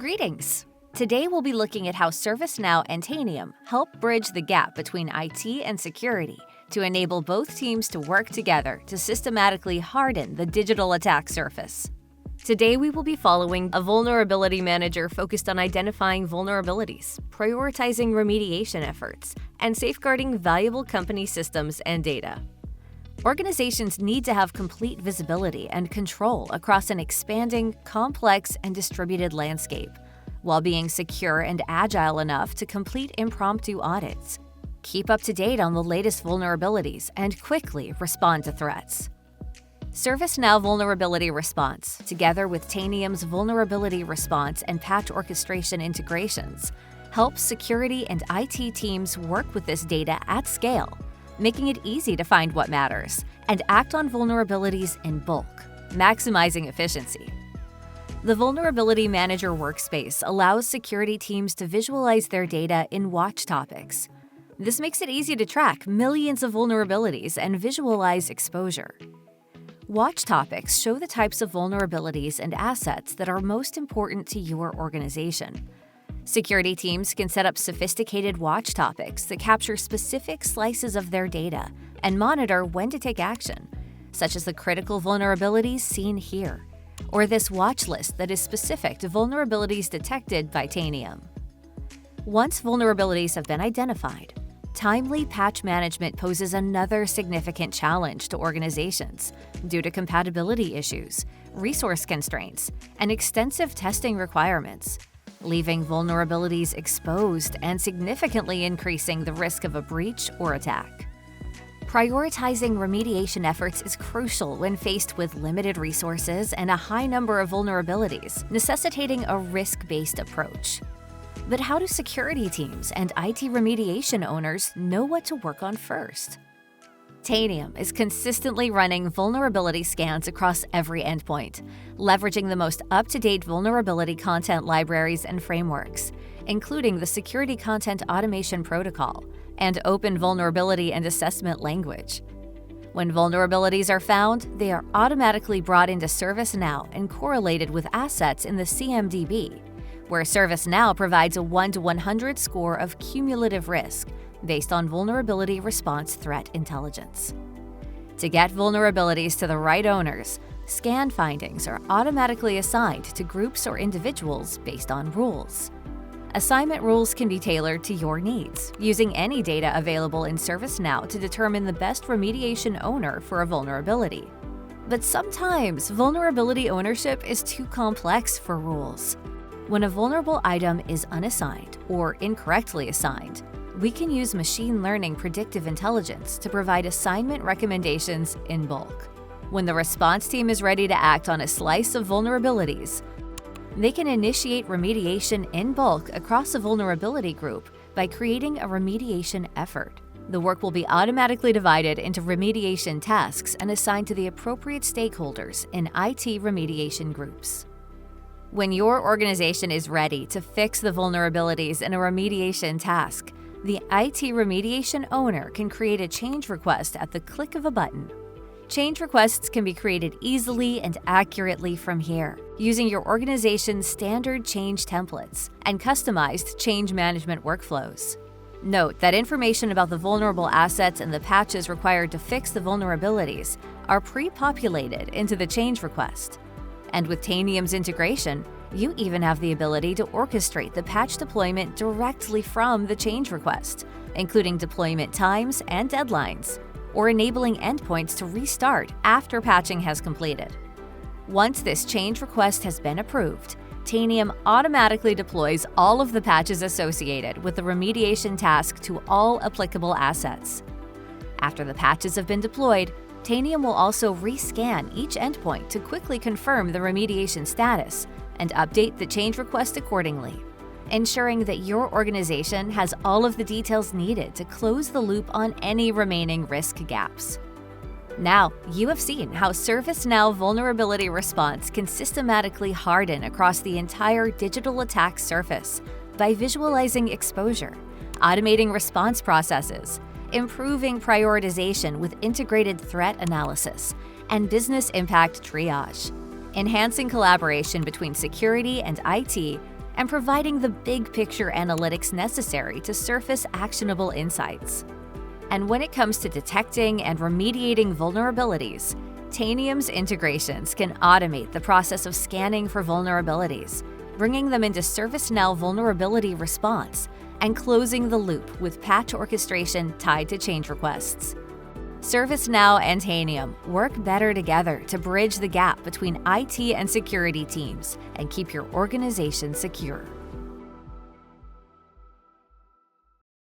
Greetings! Today we'll be looking at how ServiceNow and Tanium help bridge the gap between IT and security to enable both teams to work together to systematically harden the digital attack surface. Today we will be following a vulnerability manager focused on identifying vulnerabilities, prioritizing remediation efforts, and safeguarding valuable company systems and data. Organizations need to have complete visibility and control across an expanding, complex, and distributed landscape, while being secure and agile enough to complete impromptu audits, keep up to date on the latest vulnerabilities, and quickly respond to threats. ServiceNow Vulnerability Response, together with Tanium's Vulnerability Response and Patch Orchestration integrations, helps security and IT teams work with this data at scale, making it easy to find what matters and act on vulnerabilities in bulk, maximizing efficiency. The Vulnerability Manager workspace allows security teams to visualize their data in watch topics. This makes it easy to track millions of vulnerabilities and visualize exposure. Watch topics show the types of vulnerabilities and assets that are most important to your organization. Security teams can set up sophisticated watch topics that capture specific slices of their data and monitor when to take action, such as the critical vulnerabilities seen here, or this watch list that is specific to vulnerabilities detected by Tanium. Once vulnerabilities have been identified, timely patch management poses another significant challenge to organizations due to compatibility issues, resource constraints, and extensive testing requirements, leaving vulnerabilities exposed and significantly increasing the risk of a breach or attack. Prioritizing remediation efforts is crucial when faced with limited resources and a high number of vulnerabilities, necessitating a risk-based approach. But how do security teams and IT remediation owners know what to work on first? Tanium is consistently running vulnerability scans across every endpoint, leveraging the most up-to-date vulnerability content libraries and frameworks, including the Security Content Automation Protocol and Open Vulnerability and Assessment language. When vulnerabilities are found, they are automatically brought into ServiceNow and correlated with assets in the CMDB, where ServiceNow provides a 1 to 100 score of cumulative risk based on vulnerability response threat intelligence. To get vulnerabilities to the right owners, scan findings are automatically assigned to groups or individuals based on rules. Assignment rules can be tailored to your needs, using any data available in ServiceNow to determine the best remediation owner for a vulnerability. But sometimes vulnerability ownership is too complex for rules. When a vulnerable item is unassigned or incorrectly assigned, we can use machine learning predictive intelligence to provide assignment recommendations in bulk. When the response team is ready to act on a slice of vulnerabilities, they can initiate remediation in bulk across a vulnerability group by creating a remediation effort. The work will be automatically divided into remediation tasks and assigned to the appropriate stakeholders in IT remediation groups. When your organization is ready to fix the vulnerabilities in a remediation task, the IT remediation owner can create a change request at the click of a button. Change requests can be created easily and accurately from here, using your organization's standard change templates and customized change management workflows. Note that information about the vulnerable assets and the patches required to fix the vulnerabilities are pre-populated into the change request. And with Tanium's integration, you even have the ability to orchestrate the patch deployment directly from the change request, including deployment times and deadlines, or enabling endpoints to restart after patching has completed. Once this change request has been approved, Tanium automatically deploys all of the patches associated with the remediation task to all applicable assets. After the patches have been deployed, Tanium will also rescan each endpoint to quickly confirm the remediation status and update the change request accordingly, ensuring that your organization has all of the details needed to close the loop on any remaining risk gaps. Now, you have seen how ServiceNow Vulnerability Response can systematically harden across the entire digital attack surface by visualizing exposure, automating response processes, improving prioritization with integrated threat analysis, and business impact triage, enhancing collaboration between security and IT, and providing the big picture analytics necessary to surface actionable insights. And when it comes to detecting and remediating vulnerabilities, Tanium's integrations can automate the process of scanning for vulnerabilities, bringing them into ServiceNow vulnerability response, and closing the loop with patch orchestration tied to change requests. ServiceNow and Tanium work better together to bridge the gap between IT and security teams and keep your organization secure.